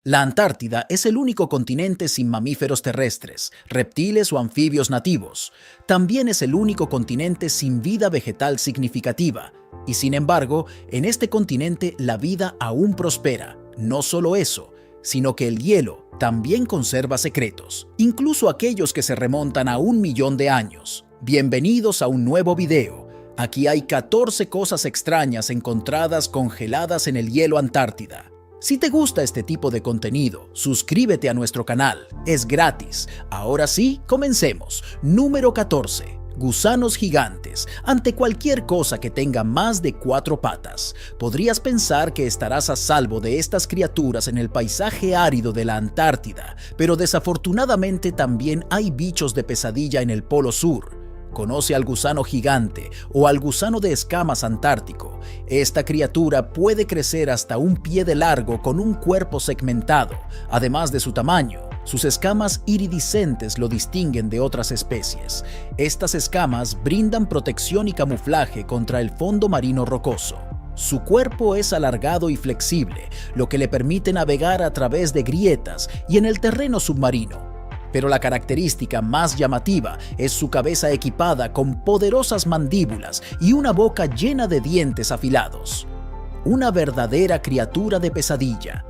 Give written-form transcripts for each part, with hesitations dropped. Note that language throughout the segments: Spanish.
La Antártida es el único continente sin mamíferos terrestres, reptiles o anfibios nativos. También es el único continente sin vida vegetal significativa. Y sin embargo, en este continente la vida aún prospera. No solo eso, sino que el hielo también conserva secretos, incluso aquellos que se remontan a 1 millón de años. Bienvenidos a un nuevo video. Aquí hay 14 cosas extrañas encontradas congeladas en el hielo Antártida. Si te gusta este tipo de contenido, suscríbete a nuestro canal. Es gratis. Ahora sí, comencemos. Número 14. Gusanos gigantes. Ante cualquier cosa que tenga más de 4 patas, podrías pensar que estarás a salvo de estas criaturas en el paisaje árido de la Antártida, pero desafortunadamente también hay bichos de pesadilla en el Polo Sur. Conoce al gusano gigante o al gusano de escamas antártico. Esta criatura puede crecer hasta 1 pie de largo con un cuerpo segmentado. Además de su tamaño, sus escamas iridiscentes lo distinguen de otras especies. Estas escamas brindan protección y camuflaje contra el fondo marino rocoso. Su cuerpo es alargado y flexible, lo que le permite navegar a través de grietas y en el terreno submarino. Pero la característica más llamativa es su cabeza equipada con poderosas mandíbulas y una boca llena de dientes afilados. Una verdadera criatura de pesadilla.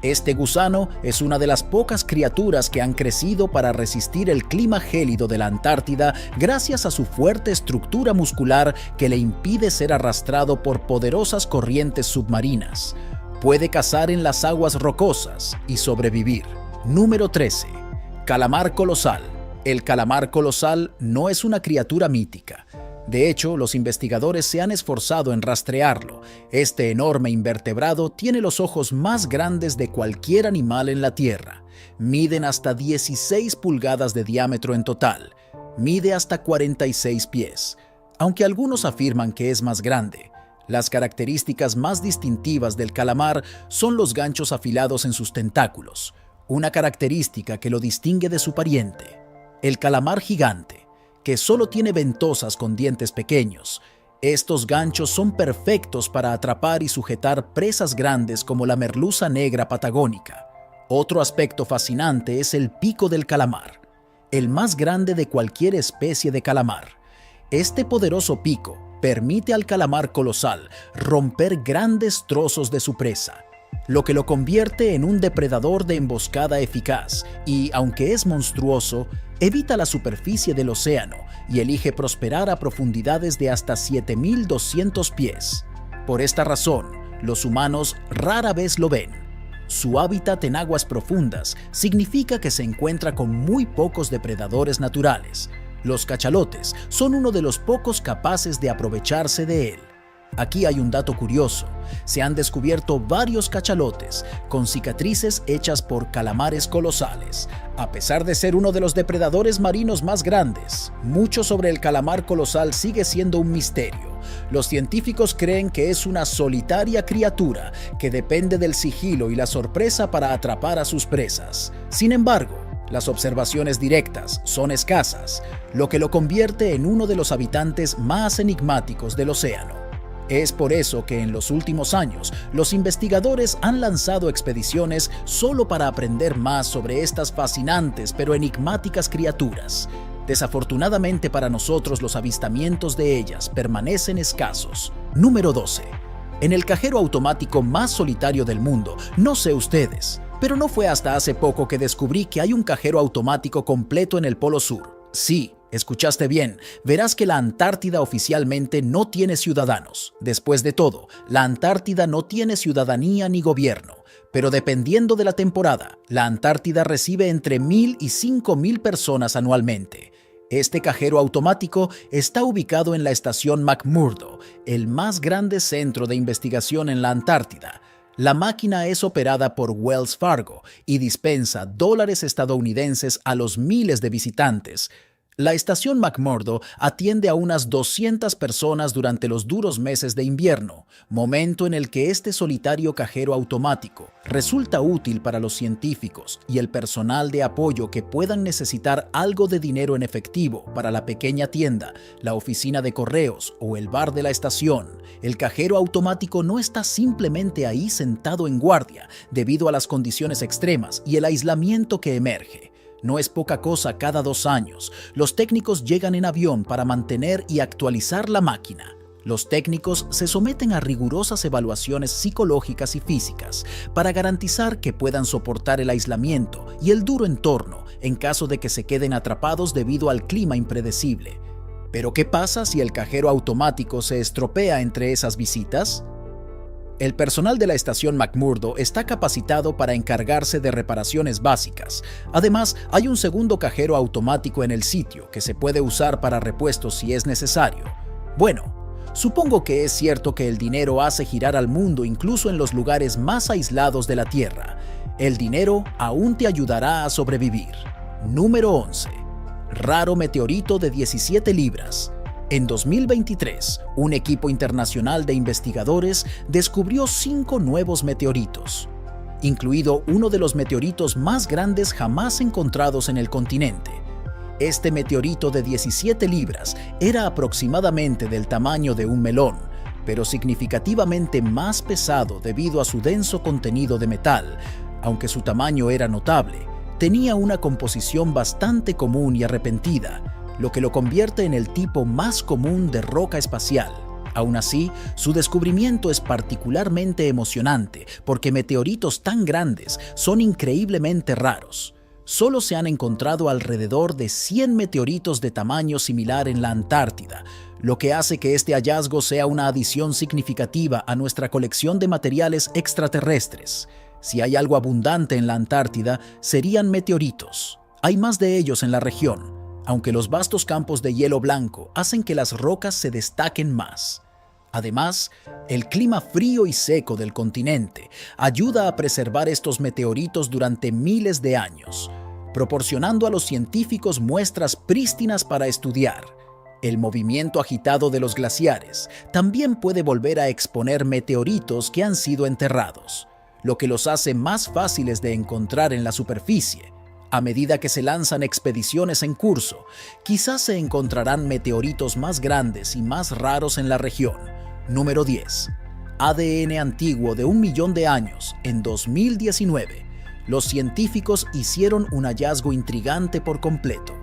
Este gusano es una de las pocas criaturas que han crecido para resistir el clima gélido de la Antártida gracias a su fuerte estructura muscular que le impide ser arrastrado por poderosas corrientes submarinas. Puede cazar en las aguas rocosas y sobrevivir. Número 13. Calamar colosal. El calamar colosal no es una criatura mítica. De hecho, los investigadores se han esforzado en rastrearlo. Este enorme invertebrado tiene los ojos más grandes de cualquier animal en la Tierra. Miden hasta 16 pulgadas de diámetro en total. Mide hasta 46 pies. Aunque algunos afirman que es más grande, las características más distintivas del calamar son los ganchos afilados en sus tentáculos, una característica que lo distingue de su pariente, el calamar gigante, que solo tiene ventosas con dientes pequeños. Estos ganchos son perfectos para atrapar y sujetar presas grandes como la merluza negra patagónica. Otro aspecto fascinante es el pico del calamar, el más grande de cualquier especie de calamar. Este poderoso pico permite al calamar colosal romper grandes trozos de su presa, lo que lo convierte en un depredador de emboscada eficaz y, aunque es monstruoso, evita la superficie del océano y elige prosperar a profundidades de hasta 7.200 pies. Por esta razón, los humanos rara vez lo ven. Su hábitat en aguas profundas significa que se encuentra con muy pocos depredadores naturales. Los cachalotes son uno de los pocos capaces de aprovecharse de él. Aquí hay un dato curioso. Se han descubierto varios cachalotes con cicatrices hechas por calamares colosales. A pesar de ser uno de los depredadores marinos más grandes, mucho sobre el calamar colosal sigue siendo un misterio. Los científicos creen que es una solitaria criatura que depende del sigilo y la sorpresa para atrapar a sus presas. Sin embargo, las observaciones directas son escasas, lo que lo convierte en uno de los habitantes más enigmáticos del océano. Es por eso que en los últimos años, los investigadores han lanzado expediciones solo para aprender más sobre estas fascinantes pero enigmáticas criaturas. Desafortunadamente para nosotros, los avistamientos de ellas permanecen escasos. Número 12. En el cajero automático más solitario del mundo, no sé ustedes, pero no fue hasta hace poco que descubrí que hay un cajero automático completo en el Polo Sur. Sí, escuchaste bien, verás que la Antártida oficialmente no tiene ciudadanos. Después de todo, la Antártida no tiene ciudadanía ni gobierno, pero dependiendo de la temporada, la Antártida recibe entre 1.000 y 5.000 personas anualmente. Este cajero automático está ubicado en la estación McMurdo, el más grande centro de investigación en la Antártida. La máquina es operada por Wells Fargo y dispensa dólares estadounidenses a los miles de visitantes. La estación McMurdo atiende a unas 200 personas durante los duros meses de invierno, momento en el que este solitario cajero automático resulta útil para los científicos y el personal de apoyo que puedan necesitar algo de dinero en efectivo para la pequeña tienda, la oficina de correos o el bar de la estación. El cajero automático no está simplemente ahí sentado en guardia debido a las condiciones extremas y el aislamiento que emerge. No es poca cosa cada 2 años. Los técnicos llegan en avión para mantener y actualizar la máquina. Los técnicos se someten a rigurosas evaluaciones psicológicas y físicas para garantizar que puedan soportar el aislamiento y el duro entorno en caso de que se queden atrapados debido al clima impredecible. ¿Pero qué pasa si el cajero automático se estropea entre esas visitas? El personal de la estación McMurdo está capacitado para encargarse de reparaciones básicas. Además, hay un segundo cajero automático en el sitio que se puede usar para repuestos si es necesario. Bueno, supongo que es cierto que el dinero hace girar al mundo incluso en los lugares más aislados de la Tierra. El dinero aún te ayudará a sobrevivir. Número 11. Raro meteorito de 17 libras. En 2023, un equipo internacional de investigadores descubrió 5 nuevos meteoritos, incluido uno de los meteoritos más grandes jamás encontrados en el continente. Este meteorito de 17 libras era aproximadamente del tamaño de un melón, pero significativamente más pesado debido a su denso contenido de metal. Aunque su tamaño era notable, tenía una composición bastante común y arrepentida, lo que lo convierte en el tipo más común de roca espacial. Aún así, su descubrimiento es particularmente emocionante porque meteoritos tan grandes son increíblemente raros. Solo se han encontrado alrededor de 100 meteoritos de tamaño similar en la Antártida, lo que hace que este hallazgo sea una adición significativa a nuestra colección de materiales extraterrestres. Si hay algo abundante en la Antártida, serían meteoritos. Hay más de ellos en la región, aunque los vastos campos de hielo blanco hacen que las rocas se destaquen más. Además, el clima frío y seco del continente ayuda a preservar estos meteoritos durante miles de años, proporcionando a los científicos muestras prístinas para estudiar. El movimiento agitado de los glaciares también puede volver a exponer meteoritos que han sido enterrados, lo que los hace más fáciles de encontrar en la superficie. A medida que se lanzan expediciones en curso, quizás se encontrarán meteoritos más grandes y más raros en la región. Número 10. ADN antiguo de 1 millón de años. En 2019, los científicos hicieron un hallazgo intrigante por completo.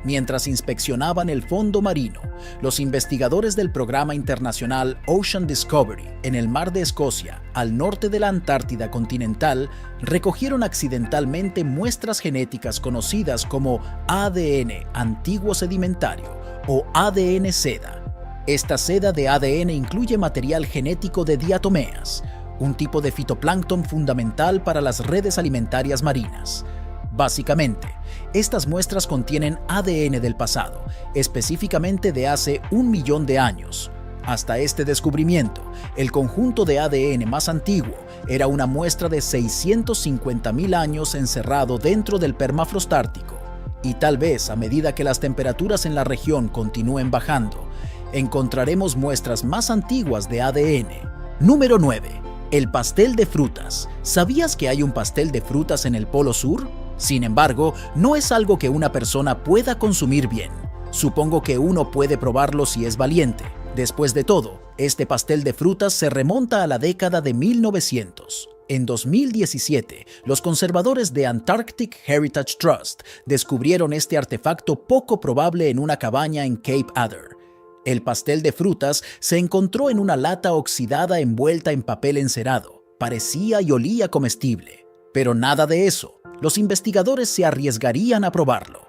Mientras inspeccionaban el fondo marino, los investigadores del programa internacional Ocean Discovery en el mar de Escocia, al norte de la Antártida continental, recogieron accidentalmente muestras genéticas conocidas como ADN antiguo sedimentario o ADN seda. Esta seda de ADN incluye material genético de diatomeas, un tipo de fitoplancton fundamental para las redes alimentarias marinas. Básicamente, estas muestras contienen ADN del pasado, específicamente de hace 1 millón de años. Hasta este descubrimiento, el conjunto de ADN más antiguo era una muestra de 650.000 años encerrado dentro del permafrost ártico. Y tal vez a medida que las temperaturas en la región continúen bajando, encontraremos muestras más antiguas de ADN. Número 9. El pastel de frutas. ¿Sabías que hay un pastel de frutas en el Polo Sur? Sin embargo, no es algo que una persona pueda consumir bien. Supongo que uno puede probarlo si es valiente. Después de todo, este pastel de frutas se remonta a la década de 1900. En 2017, los conservadores de Antarctic Heritage Trust descubrieron este artefacto poco probable en una cabaña en Cape Adder. El pastel de frutas se encontró en una lata oxidada envuelta en papel encerado. Parecía y olía comestible, pero nada de eso. Los investigadores se arriesgarían a probarlo.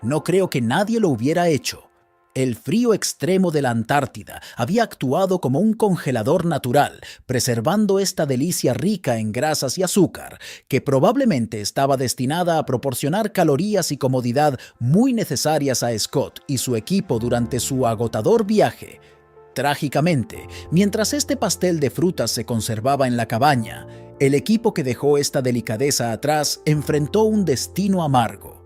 No creo que nadie lo hubiera hecho. El frío extremo de la Antártida había actuado como un congelador natural, preservando esta delicia rica en grasas y azúcar, que probablemente estaba destinada a proporcionar calorías y comodidad muy necesarias a Scott y su equipo durante su agotador viaje. Trágicamente, mientras este pastel de frutas se conservaba en la cabaña, el equipo que dejó esta delicadeza atrás enfrentó un destino amargo.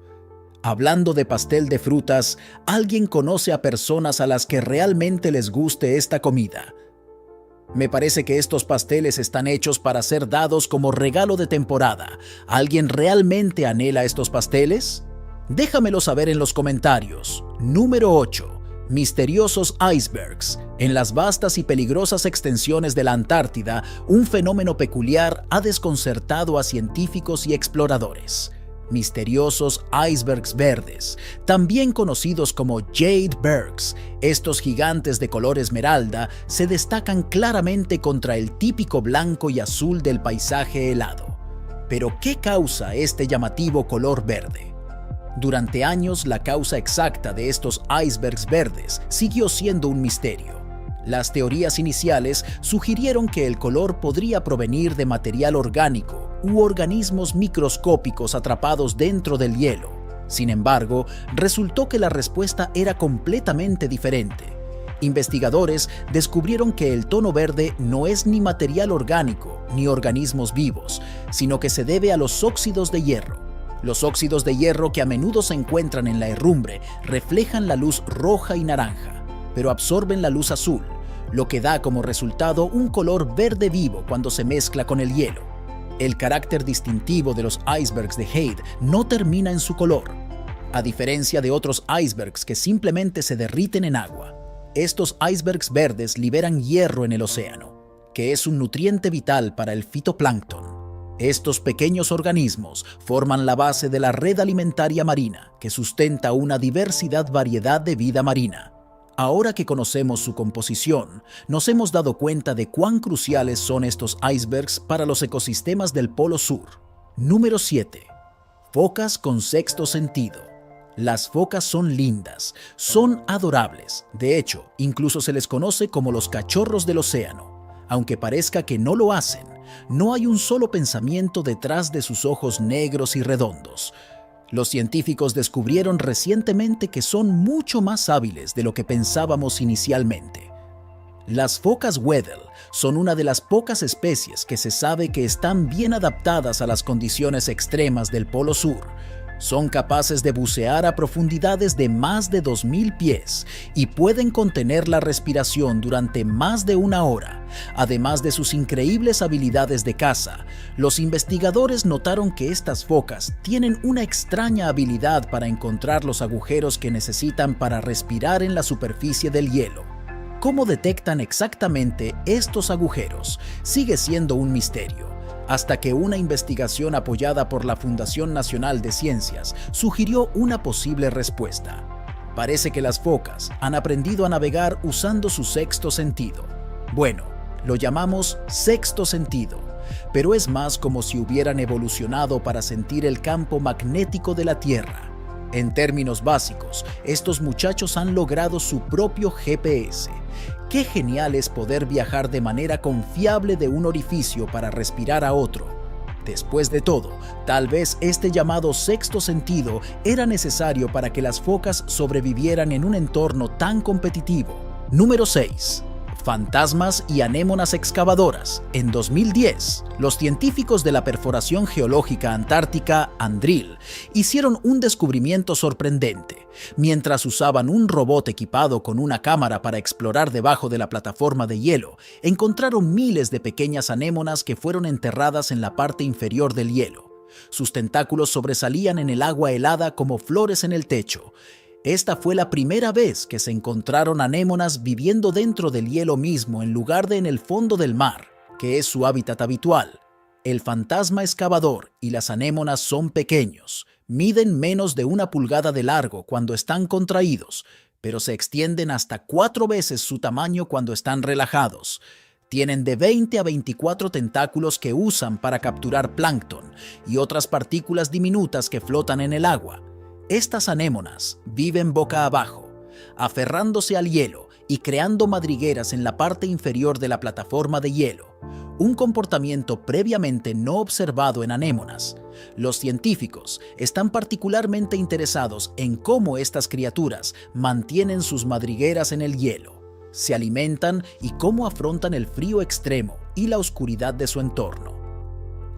Hablando de pastel de frutas, ¿alguien conoce a personas a las que realmente les guste esta comida? Me parece que estos pasteles están hechos para ser dados como regalo de temporada. ¿Alguien realmente anhela estos pasteles? Déjamelo saber en los comentarios. Número 8. Misteriosos icebergs. En las vastas y peligrosas extensiones de la Antártida, un fenómeno peculiar ha desconcertado a científicos y exploradores. Misteriosos icebergs verdes, también conocidos como jade bergs. Estos gigantes de color esmeralda se destacan claramente contra el típico blanco y azul del paisaje helado. Pero, ¿qué causa este llamativo color verde? Durante años, la causa exacta de estos icebergs verdes siguió siendo un misterio. Las teorías iniciales sugirieron que el color podría provenir de material orgánico u organismos microscópicos atrapados dentro del hielo. Sin embargo, resultó que la respuesta era completamente diferente. Investigadores descubrieron que el tono verde no es ni material orgánico ni organismos vivos, sino que se debe a los óxidos de hierro. Los óxidos de hierro, que a menudo se encuentran en la herrumbre, reflejan la luz roja y naranja, pero absorben la luz azul, lo que da como resultado un color verde vivo cuando se mezcla con el hielo. El carácter distintivo de los icebergs de Jade no termina en su color. A diferencia de otros icebergs que simplemente se derriten en agua, estos icebergs verdes liberan hierro en el océano, que es un nutriente vital para el fitoplancton. Estos pequeños organismos forman la base de la red alimentaria marina, que sustenta una variedad de vida marina. Ahora que conocemos su composición, nos hemos dado cuenta de cuán cruciales son estos icebergs para los ecosistemas del Polo Sur. Número 7. Focas con sexto sentido. Las focas son lindas, son adorables. De hecho, incluso se les conoce como los cachorros del océano. Aunque parezca que no lo hacen, no hay un solo pensamiento detrás de sus ojos negros y redondos. Los científicos descubrieron recientemente que son mucho más hábiles de lo que pensábamos inicialmente. Las focas Weddell son una de las pocas especies que se sabe que están bien adaptadas a las condiciones extremas del Polo Sur. Son capaces de bucear a profundidades de más de 2.000 pies y pueden contener la respiración durante más de una hora. Además de sus increíbles habilidades de caza, los investigadores notaron que estas focas tienen una extraña habilidad para encontrar los agujeros que necesitan para respirar en la superficie del hielo. ¿Cómo detectan exactamente estos agujeros? Sigue siendo un misterio, hasta que una investigación apoyada por la Fundación Nacional de Ciencias sugirió una posible respuesta. Parece que las focas han aprendido a navegar usando su sexto sentido. Bueno, lo llamamos sexto sentido, pero es más como si hubieran evolucionado para sentir el campo magnético de la Tierra. En términos básicos, estos muchachos han logrado su propio GPS. Qué genial es poder viajar de manera confiable de un orificio para respirar a otro. Después de todo, tal vez este llamado sexto sentido era necesario para que las focas sobrevivieran en un entorno tan competitivo. Número 6. Fantasmas y anémonas excavadoras. En 2010, los científicos de la Perforación Geológica Antártica, Andril, hicieron un descubrimiento sorprendente. Mientras usaban un robot equipado con una cámara para explorar debajo de la plataforma de hielo, encontraron miles de pequeñas anémonas que fueron enterradas en la parte inferior del hielo. Sus tentáculos sobresalían en el agua helada como flores en el techo. Esta fue la primera vez que se encontraron anémonas viviendo dentro del hielo mismo en lugar de en el fondo del mar, que es su hábitat habitual. El fantasma excavador y las anémonas son pequeños, miden menos de 1 pulgada de largo cuando están contraídos, pero se extienden hasta 4 veces su tamaño cuando están relajados. Tienen de 20 a 24 tentáculos que usan para capturar plancton y otras partículas diminutas que flotan en el agua. Estas anémonas viven boca abajo, aferrándose al hielo y creando madrigueras en la parte inferior de la plataforma de hielo, un comportamiento previamente no observado en anémonas. Los científicos están particularmente interesados en cómo estas criaturas mantienen sus madrigueras en el hielo, se alimentan y cómo afrontan el frío extremo y la oscuridad de su entorno.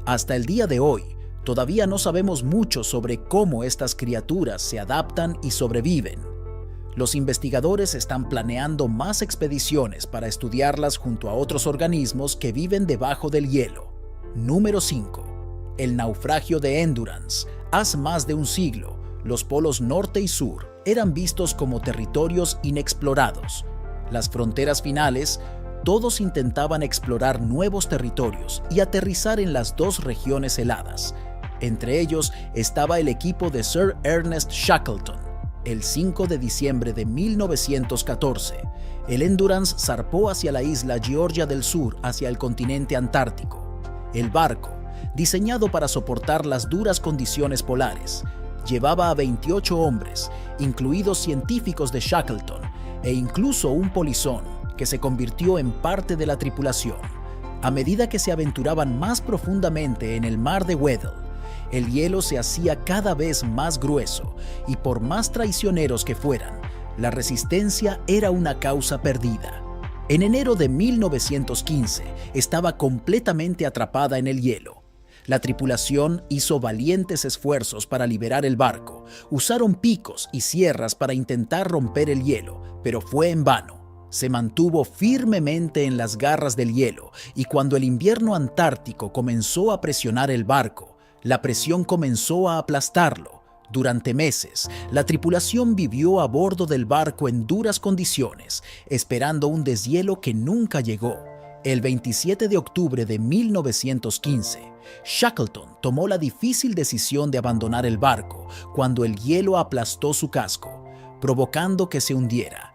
Hasta el día de hoy, Todavía no sabemos mucho sobre cómo estas criaturas se adaptan y sobreviven. Los investigadores están planeando más expediciones para estudiarlas junto a otros organismos que viven debajo del hielo. Número 5. El naufragio de Endurance. Hace más de un siglo, los polos norte y sur eran vistos como territorios inexplorados. Las fronteras finales, todos intentaban explorar nuevos territorios y aterrizar en las dos regiones heladas. Entre ellos estaba el equipo de Sir Ernest Shackleton. El 5 de diciembre de 1914, el Endurance zarpó hacia la isla Georgia del Sur, hacia el continente antártico. El barco, diseñado para soportar las duras condiciones polares, llevaba a 28 hombres, incluidos científicos de Shackleton, e incluso un polizón, que se convirtió en parte de la tripulación. A medida que se aventuraban más profundamente en el mar de Weddell, el hielo se hacía cada vez más grueso y por más traicioneros que fueran, la resistencia era una causa perdida. En enero de 1915 estaba completamente atrapada en el hielo. La tripulación hizo valientes esfuerzos para liberar el barco. Usaron picos y sierras para intentar romper el hielo, pero fue en vano. Se mantuvo firmemente en las garras del hielo y cuando el invierno antártico comenzó a presionar el barco, la presión comenzó a aplastarlo. Durante meses, la tripulación vivió a bordo del barco en duras condiciones, esperando un deshielo que nunca llegó. El 27 de octubre de 1915, Shackleton tomó la difícil decisión de abandonar el barco cuando el hielo aplastó su casco, provocando que se hundiera.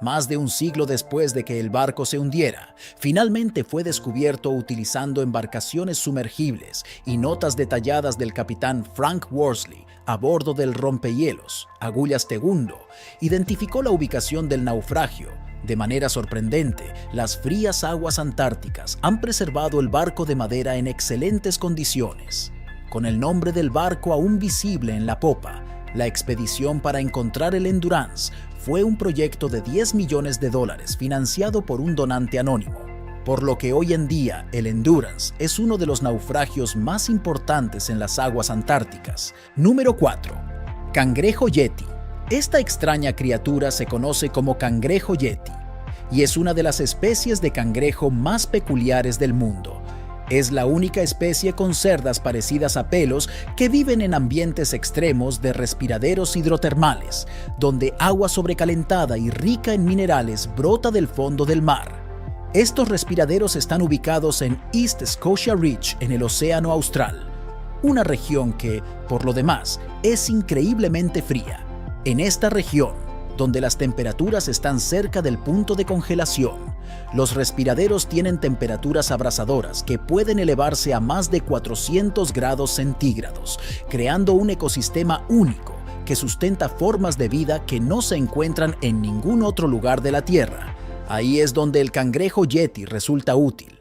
Más de un siglo después de que el barco se hundiera, finalmente fue descubierto utilizando embarcaciones sumergibles y notas detalladas del capitán Frank Worsley a bordo del rompehielos, Agulhas II, identificó la ubicación del naufragio. De manera sorprendente, las frías aguas antárticas han preservado el barco de madera en excelentes condiciones. Con el nombre del barco aún visible en la popa, la expedición para encontrar el Endurance fue un proyecto de $10 millones financiado por un donante anónimo, por lo que hoy en día el Endurance es uno de los naufragios más importantes en las aguas antárticas. Número 4. Cangrejo Yeti. Esta extraña criatura se conoce como cangrejo Yeti y es una de las especies de cangrejo más peculiares del mundo. Es la única especie con cerdas parecidas a pelos que viven en ambientes extremos de respiraderos hidrotermales, donde agua sobrecalentada y rica en minerales brota del fondo del mar. Estos respiraderos están ubicados en East Scotia Ridge, en el Océano Austral, una región que, por lo demás, es increíblemente fría. En esta región, donde las temperaturas están cerca del punto de congelación, los respiraderos tienen temperaturas abrasadoras que pueden elevarse a más de 400 grados centígrados, creando un ecosistema único que sustenta formas de vida que no se encuentran en ningún otro lugar de la Tierra. Ahí es donde el cangrejo Yeti resulta útil.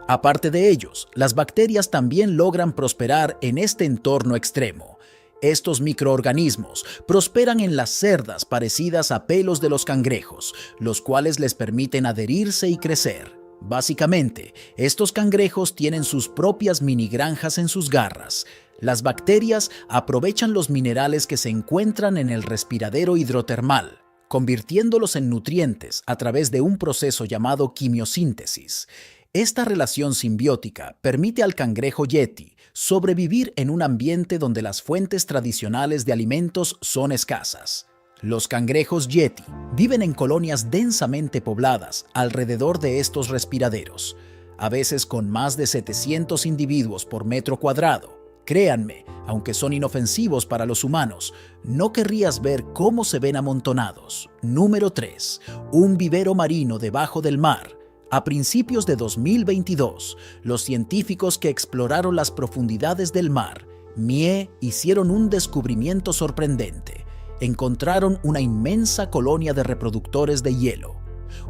Aparte de ellos, las bacterias también logran prosperar en este entorno extremo. Estos microorganismos prosperan en las cerdas parecidas a pelos de los cangrejos, los cuales les permiten adherirse y crecer. Básicamente, estos cangrejos tienen sus propias mini granjas en sus garras. Las bacterias aprovechan los minerales que se encuentran en el respiradero hidrotermal, convirtiéndolos en nutrientes a través de un proceso llamado quimiosíntesis. Esta relación simbiótica permite al cangrejo Yeti sobrevivir en un ambiente donde las fuentes tradicionales de alimentos son escasas. Los cangrejos Yeti viven en colonias densamente pobladas alrededor de estos respiraderos, a veces con más de 700 individuos por metro cuadrado. Créanme, aunque son inofensivos para los humanos, no querrías ver cómo se ven amontonados. Número 3. Un vivero marino debajo del mar. A principios de 2022, los científicos que exploraron las profundidades del mar, MIE, hicieron un descubrimiento sorprendente. Encontraron una inmensa colonia de reproductores de hielo.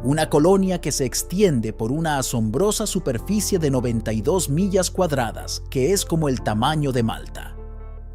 Una colonia que se extiende por una asombrosa superficie de 92 millas cuadradas, que es como el tamaño de Malta.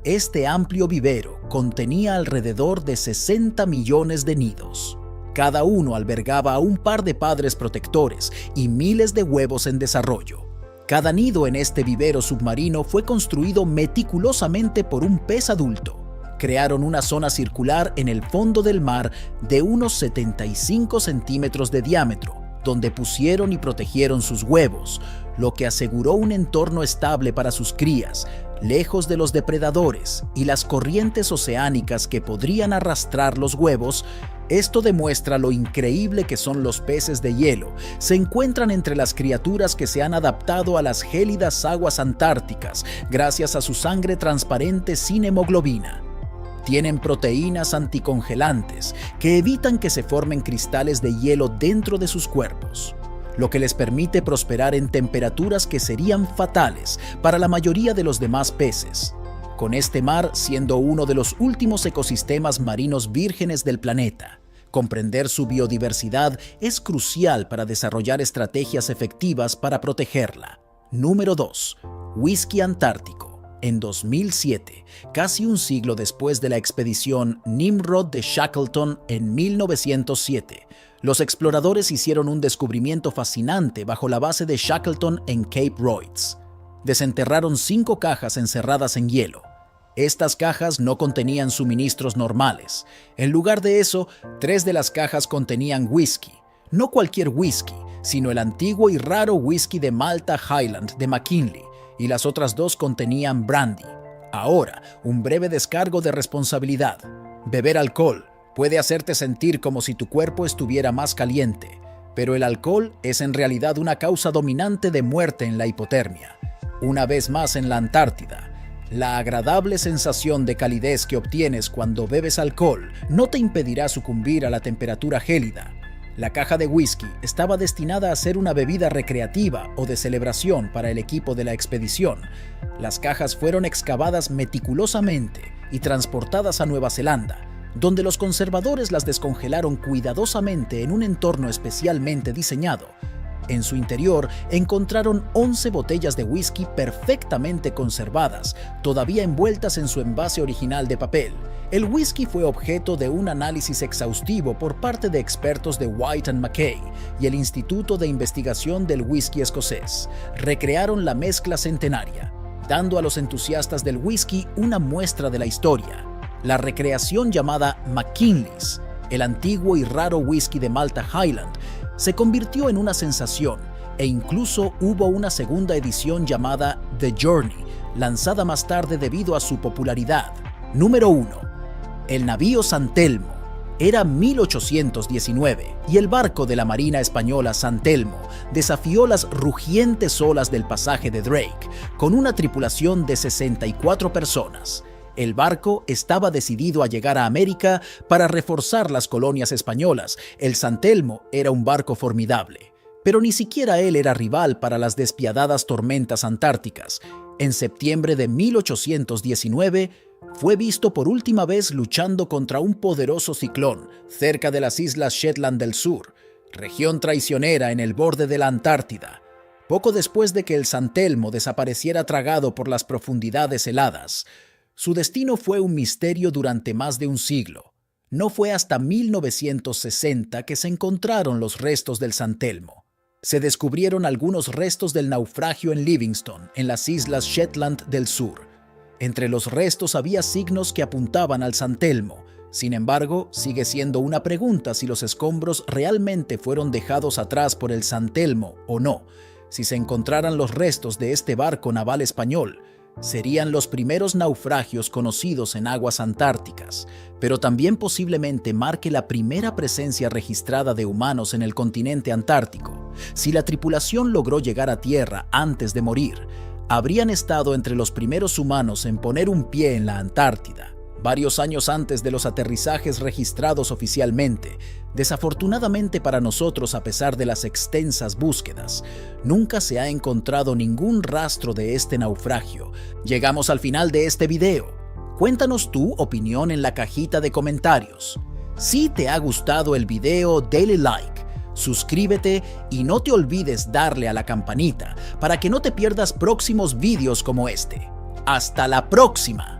Este amplio vivero contenía alrededor de 60 millones de nidos. Cada uno albergaba a un par de padres protectores y miles de huevos en desarrollo. Cada nido en este vivero submarino fue construido meticulosamente por un pez adulto. Crearon una zona circular en el fondo del mar de unos 75 centímetros de diámetro, donde pusieron y protegieron sus huevos, lo que aseguró un entorno estable para sus crías, lejos de los depredadores y las corrientes oceánicas que podrían arrastrar los huevos. Esto demuestra lo increíble que son los peces de hielo. Se encuentran entre las criaturas que se han adaptado a las gélidas aguas antárticas gracias a su sangre transparente sin hemoglobina. Tienen proteínas anticongelantes que evitan que se formen cristales de hielo dentro de sus cuerpos, lo que les permite prosperar en temperaturas que serían fatales para la mayoría de los demás peces. Con este mar siendo uno de los últimos ecosistemas marinos vírgenes del planeta, comprender su biodiversidad es crucial para desarrollar estrategias efectivas para protegerla. Número 2. Whisky antártico. En 2007, casi un siglo después de la expedición Nimrod de Shackleton en 1907, los exploradores hicieron un descubrimiento fascinante bajo la base de Shackleton en Cape Royds. Desenterraron 5 cajas encerradas en hielo. Estas cajas no contenían suministros normales. En lugar de eso, 3 de las cajas contenían whisky. No cualquier whisky, sino el antiguo y raro whisky de Malta Highland de McKinley, y las otras 2 contenían brandy. Ahora, un breve descargo de responsabilidad. Beber alcohol puede hacerte sentir como si tu cuerpo estuviera más caliente, pero el alcohol es en realidad una causa dominante de muerte en la hipotermia. Una vez más en la Antártida, la agradable sensación de calidez que obtienes cuando bebes alcohol no te impedirá sucumbir a la temperatura gélida. La caja de whisky estaba destinada a ser una bebida recreativa o de celebración para el equipo de la expedición. Las cajas fueron excavadas meticulosamente y transportadas a Nueva Zelanda, donde los conservadores las descongelaron cuidadosamente en un entorno especialmente diseñado. En su interior encontraron 11 botellas de whisky perfectamente conservadas, todavía envueltas en su envase original de papel. El whisky fue objeto de un análisis exhaustivo por parte de expertos de White and Mackay y el Instituto de Investigación del Whisky Escocés. Recrearon la mezcla centenaria, dando a los entusiastas del whisky una muestra de la historia. La recreación llamada McKinley's, el antiguo y raro whisky de Malta Highland, se convirtió en una sensación e incluso hubo una segunda edición llamada The Journey, lanzada más tarde debido a su popularidad. Número 1. El navío San Telmo. Era 1819 y el barco de la Marina Española San Telmo desafió las rugientes olas del pasaje de Drake con una tripulación de 64 personas. El barco estaba decidido a llegar a América para reforzar las colonias españolas. El San Telmo era un barco formidable, pero ni siquiera él era rival para las despiadadas tormentas antárticas. En septiembre de 1819, fue visto por última vez luchando contra un poderoso ciclón cerca de las islas Shetland del Sur, región traicionera en el borde de la Antártida. Poco después de que el San Telmo desapareciera tragado por las profundidades heladas, su destino fue un misterio durante más de un siglo. No fue hasta 1960 que se encontraron los restos del San Telmo. Se descubrieron algunos restos del naufragio en Livingston, en las islas Shetland del Sur. Entre los restos había signos que apuntaban al San Telmo. Sin embargo, sigue siendo una pregunta si los escombros realmente fueron dejados atrás por el San Telmo o no. Si se encontraran los restos de este barco naval español, serían los primeros naufragios conocidos en aguas antárticas, pero también posiblemente marque la primera presencia registrada de humanos en el continente antártico. Si la tripulación logró llegar a tierra antes de morir, habrían estado entre los primeros humanos en poner un pie en la Antártida, varios años antes de los aterrizajes registrados oficialmente. Desafortunadamente para nosotros, a pesar de las extensas búsquedas, nunca se ha encontrado ningún rastro de este naufragio. Llegamos al final de este video. Cuéntanos tu opinión en la cajita de comentarios. Si te ha gustado el video, dale like, suscríbete y no te olvides darle a la campanita para que no te pierdas próximos videos como este. ¡Hasta la próxima!